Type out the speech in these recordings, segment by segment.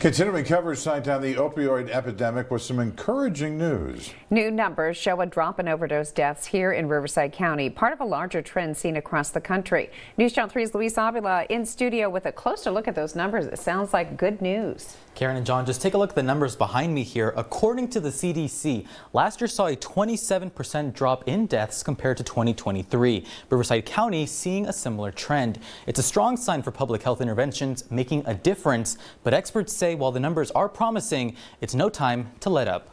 Continuing coverage on the opioid epidemic with some encouraging news. New numbers show a drop in overdose deaths here in Riverside County, part of a larger trend seen across the country. News Channel 3's Luis Avila in studio with a closer look at those numbers. It sounds like good news. Karen and John, just take a look at the numbers behind me here. According to the CDC, last year saw a 27% drop in deaths compared to 2023. Riverside County seeing a similar trend. It's a strong sign for public health interventions making a difference, but experts say while the numbers are promising, it's no time to let up.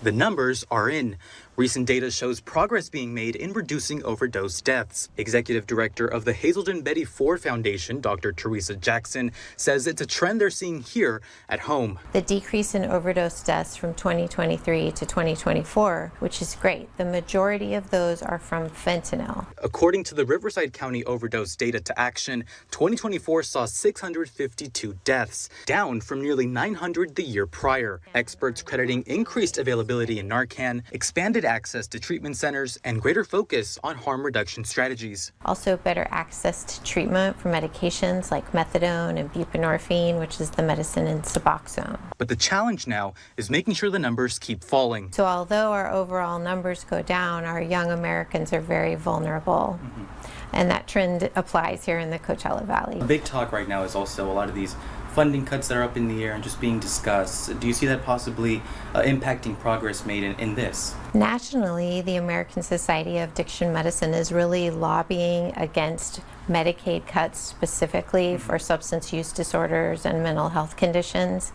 The numbers are in. Recent data shows progress being made in reducing overdose deaths. Executive Director of the Hazelden Betty Ford Foundation, Dr. Teresa Jackson, says it's a trend they're seeing here at home. The decrease in overdose deaths from 2023 to 2024, which is great. The majority of those are from fentanyl. According to the Riverside County Overdose Data to Action, 2024 saw 652 deaths, down from nearly 900 the year prior. Experts crediting increased availability in Narcan, expanded access to treatment centers, and greater focus on harm reduction strategies. Also better access to treatment for medications like methadone and buprenorphine, which is the medicine in Suboxone. But the challenge now is making sure the numbers keep falling. So although our overall numbers go down, our young Americans are very vulnerable. And that trend applies here in the Coachella Valley. A big talk right now is also a lot of these funding cuts that are up in the air and just being discussed. Do you see that possibly impacting progress made in this? Nationally, the American Society of Addiction Medicine is really lobbying against Medicaid cuts specifically for substance use disorders and mental health conditions.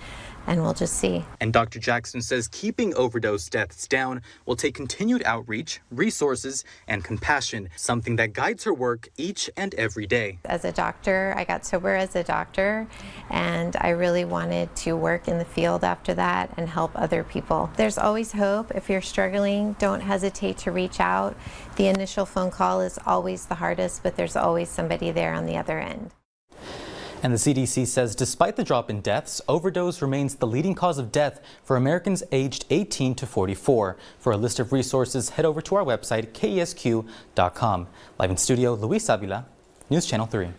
And we'll just see. And Dr. Jackson says keeping overdose deaths down will take continued outreach, resources, and compassion, something that guides her work each and every day. As a doctor, I got sober as a doctor, and I really wanted to work in the field after that and help other people. There's always hope. If you're struggling, don't hesitate to reach out. The initial phone call is always the hardest, but there's always somebody there on the other end. And the CDC says despite the drop in deaths, overdose remains the leading cause of death for Americans aged 18 to 44. For a list of resources, head over to our website, kesq.com. Live in studio, Luis Avila, News Channel 3.